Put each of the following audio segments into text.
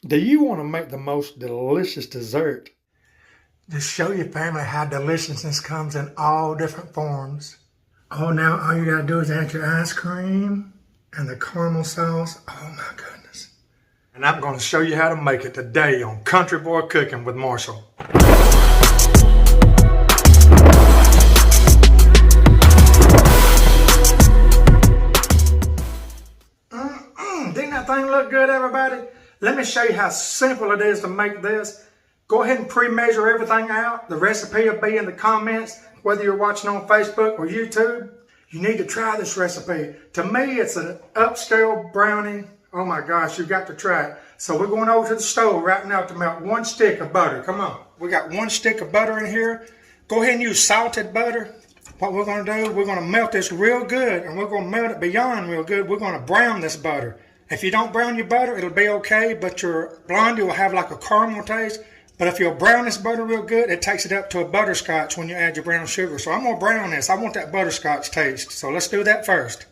Do you want to make the most delicious dessert? Just show your family how deliciousness comes in all different forms. Oh, now all you gotta do is add your ice cream and the caramel sauce. Oh my goodness. And I'm gonna show you how to make it today on Country Boy Cooking with Marshall. Didn't that thing look good, everybody? Let me show you how simple it is to make this. Go ahead and pre-measure everything out. The recipe will be in the comments, whether you're watching on Facebook or YouTube. You need to try this recipe. To me, it's an upscale brownie. Oh my gosh, you've got to try it. So we're going over to the stove right now to melt 1 stick of butter. Come on. We got 1 stick of butter in here. Go ahead and use salted butter. What we're going to do, we're going to melt this real good, and we're going to melt it beyond real good. We're going to brown this butter. If you don't brown your butter, it'll be okay, but your blondie will have like a caramel taste. But if you'll brown this butter real good, it takes it up to a butterscotch when you add your brown sugar. So I'm going to brown this. I want that butterscotch taste. So let's do that first.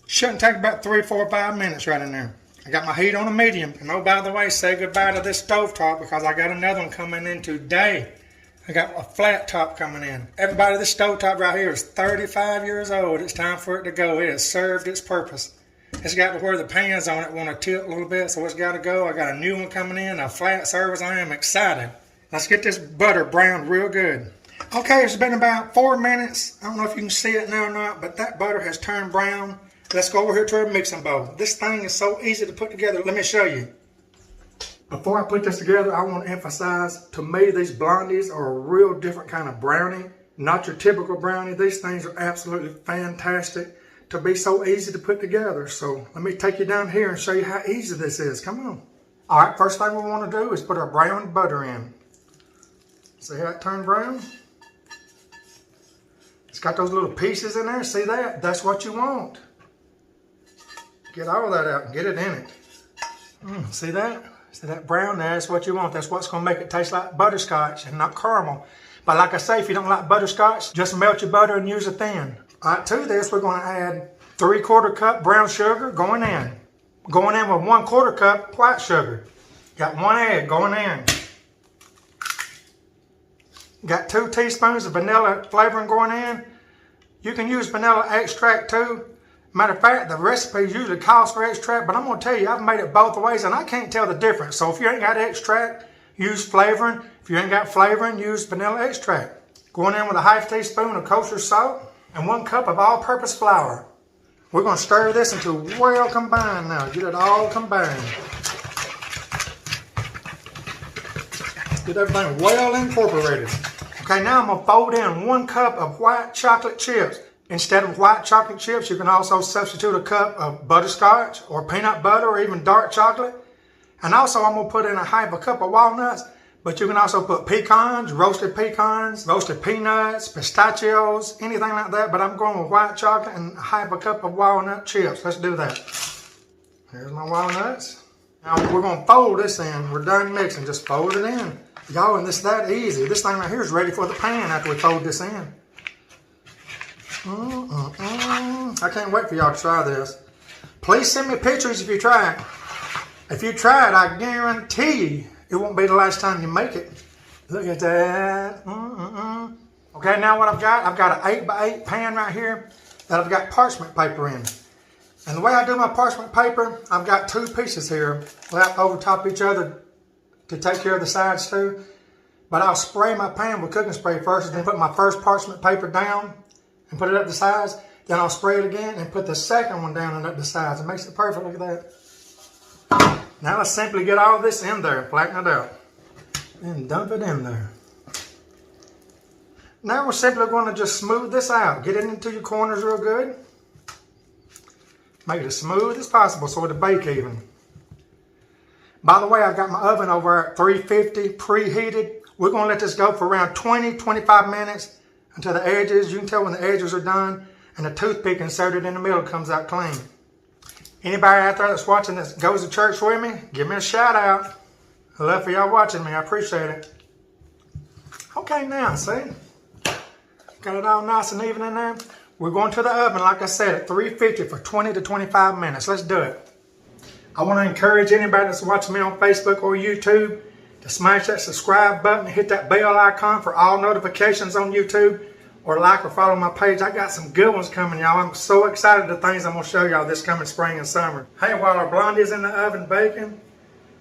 Shouldn't take about 3, 4, 5 minutes right in there. I got my heat on a medium. And oh, by the way, say goodbye to this stovetop because I got another one coming in today. I got a flat top coming in. Everybody, this stovetop right here is 35 years old. It's time for it to go. It has served its purpose. It's got to where the pans on it want to tilt a little bit, so it's got to go. I got a new one coming in, a flat service. I am excited. Let's get this butter browned real good. Okay, it's been about 4 minutes. I don't know if you can see it now or not, but that butter has turned brown. Let's go over here to our mixing bowl. This thing is so easy to put together. Let me show you. Before I put this together, I want to emphasize, to me, these blondies are a real different kind of brownie. Not your typical brownie. These things are absolutely fantastic to be so easy to put together. So let me take you down here and show you how easy this is. Come on. All right, first thing we want to do is put our browned butter in. See how it turned brown? It's got those little pieces in there. See that? That's what you want. Get all that out and get it in it. See that? See that brown there? That's what you want. That's what's going to make it taste like butterscotch and not caramel. But like I say, if you don't like butterscotch, just melt your butter and use it thin. All right, to this, we're going to add 3/4 cup brown sugar going in. Going in with 1/4 cup white sugar. Got 1 egg going in. Got 2 teaspoons of vanilla flavoring going in. You can use vanilla extract too. Matter of fact, the recipe usually calls for extract, but I'm going to tell you, I've made it both ways and I can't tell the difference. So if you ain't got extract, use flavoring. If you ain't got flavoring, use vanilla extract. Going in with a 1/2 teaspoon of kosher salt and 1 cup of all-purpose flour. We're going to stir this until well combined now. Get it all combined. Get everything well incorporated. Okay, now I'm going to fold in 1 cup of white chocolate chips. Instead of white chocolate chips, you can also substitute a cup of butterscotch or peanut butter or even dark chocolate. And also I'm going to put in a 1/2 cup of walnuts. But you can also put pecans, roasted peanuts, pistachios, anything like that. But I'm going with white chocolate and a 1/2 cup of walnut chips. Let's do that. Here's my walnuts. Now we're going to fold this in. We're done mixing. Just fold it in. Y'all, and it's that easy. This thing right here is ready for the pan after we fold this in. I can't wait for y'all to try this. Please send me pictures if you try it. If you try it, I guarantee you, it won't be the last time you make it. Look at that. Okay, now what I've got an 8x8 pan right here that I've got parchment paper in. And the way I do my parchment paper, I've got 2 pieces here lapped over top each other to take care of the sides too. But I'll spray my pan with cooking spray first and then put my first parchment paper down and put it up the sides. Then I'll spray it again and put the second one down and up the sides. It makes it perfect. Look at that. Now let's simply get all this in there, flatten it out, and dump it in there. Now we're simply going to just smooth this out. Get it into your corners real good. Make it as smooth as possible so it'll bake even. By the way, I've got my oven over at 350 preheated. We're going to let this go for around 20-25 minutes until the edges, you can tell when the edges are done, and the toothpick inserted in the middle comes out clean. Anybody out there that's watching this goes to church with me, give me a shout out. I love for y'all watching me. I appreciate it. Okay, now, see? Got it all nice and even in there. We're going to the oven, like I said, at 350 for 20 to 25 minutes. Let's do it. I want to encourage anybody that's watching me on Facebook or YouTube to smash that subscribe button and hit that bell icon for all notifications on YouTube, or like or follow my page. I got some good ones coming, y'all. I'm so excited the things I'm going to show y'all this coming spring and summer. Hey, while our blondie is in the oven baking,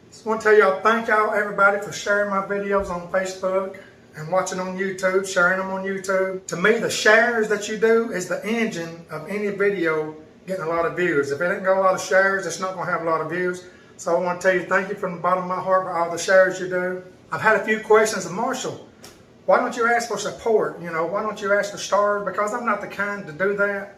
just want to tell y'all, thank y'all everybody for sharing my videos on Facebook and watching on YouTube, sharing them on YouTube. To me, the shares that you do is the engine of any video getting a lot of views. If it ain't got a lot of shares, it's not going to have a lot of views. So I want to tell you thank you from the bottom of my heart for all the shares you do. I've had a few questions of Marshall. Why don't you ask for support? You know, why don't you ask for stars? Because I'm not the kind to do that.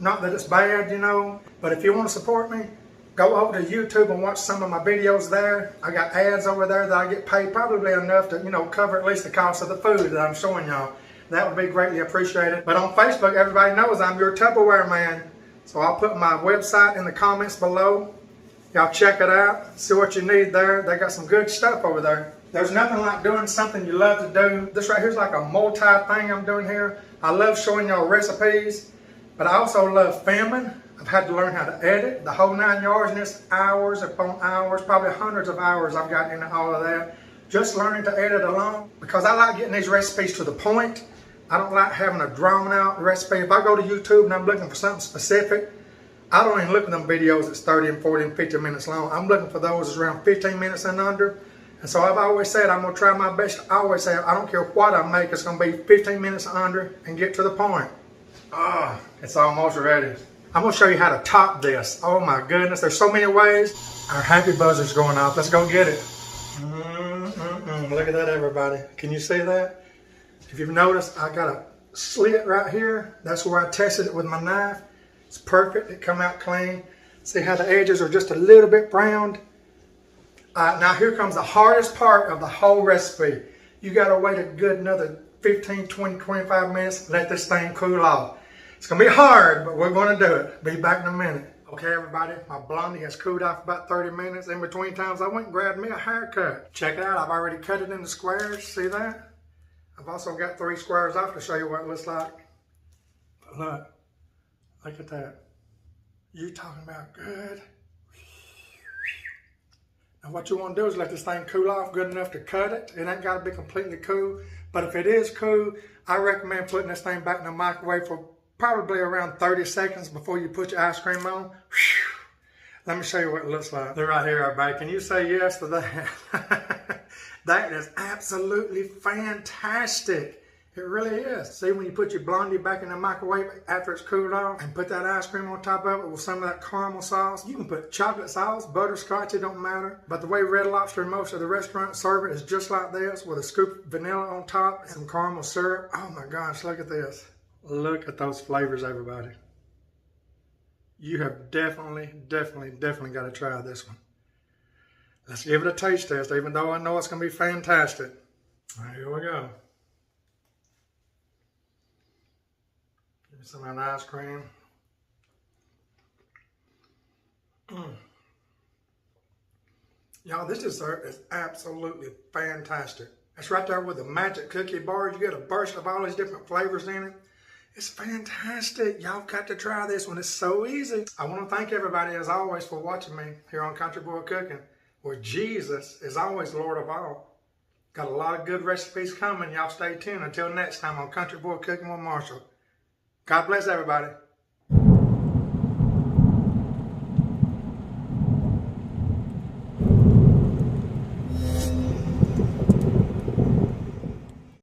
Not that it's bad, you know, but if you want to support me, go over to YouTube and watch some of my videos there. I got ads over there that I get paid probably enough to, you know, cover at least the cost of the food that I'm showing y'all. That would be greatly appreciated. But on Facebook, everybody knows I'm your Tupperware Man. So I'll put my website in the comments below. Y'all check it out, see what you need there. They got some good stuff over there. There's nothing like doing something you love to do. This right here is like a multi-thing I'm doing here. I love showing y'all recipes, but I also love filming. I've had to learn how to edit the whole 9 yards, and it's hours upon hours, probably hundreds of hours I've got into all of that. Just learning to edit alone, because I like getting these recipes to the point. I don't like having a drawn out recipe. If I go to YouTube and I'm looking for something specific, I don't even look at them videos that's 30 and 40 and 50 minutes long. I'm looking for those that's around 15 minutes and under. And so I've always said I'm going to try my best. I always say I don't care what I make, it's going to be 15 minutes under and get to the point. Ah, it's almost ready. I'm going to show you how to top this. Oh my goodness, there's so many ways. Our happy buzzer's going off. Let's go get it. Look at that, everybody. Can you see that? If you've noticed, I got a slit right here. That's where I tested it with my knife. It's perfect. It come out clean. See how the edges are just a little bit browned? Now here comes the hardest part of the whole recipe. You got to wait a good another 15, 20, 25 minutes. Let this thing cool off. It's going to be hard, but we're going to do it. Be back in a minute. Okay, everybody, my blondie has cooled off about 30 minutes. In between times, I went and grabbed me a haircut. Check it out. I've already cut it into squares. See that? I've also got 3 squares off to show you what it looks like. Look. Look at that. You talking about good. Now what you want to do is let this thing cool off good enough to cut it. It ain't got to be completely cool. But if it is cool, I recommend putting this thing back in the microwave for probably around 30 seconds before you put your ice cream on. Let me show you what it looks like. They're right here, everybody. Can you say yes to that? That is absolutely fantastic. It really is. See, when you put your blondie back in the microwave after it's cooled off and put that ice cream on top of it with some of that caramel sauce, you can put chocolate sauce, butterscotch, it don't matter. But the way Red Lobster and most of the restaurants serve it is just like this, with a scoop of vanilla on top and some caramel syrup. Oh my gosh, look at this. Look at those flavors, everybody. You have definitely got to try this one. Let's give it a taste test, even though I know it's going to be fantastic. All right, here we go. Give me some of that ice cream. Y'all, this dessert is absolutely fantastic. It's right there with the magic cookie bars. You get a burst of all these different flavors in it. It's fantastic. Y'all got to try this one. It's so easy. I want to thank everybody, as always, for watching me here on Country Boy Cooking, where Jesus is always Lord of all. Got a lot of good recipes coming. Y'all stay tuned. Until next time on Country Boy Cooking with Marshall. God bless everybody.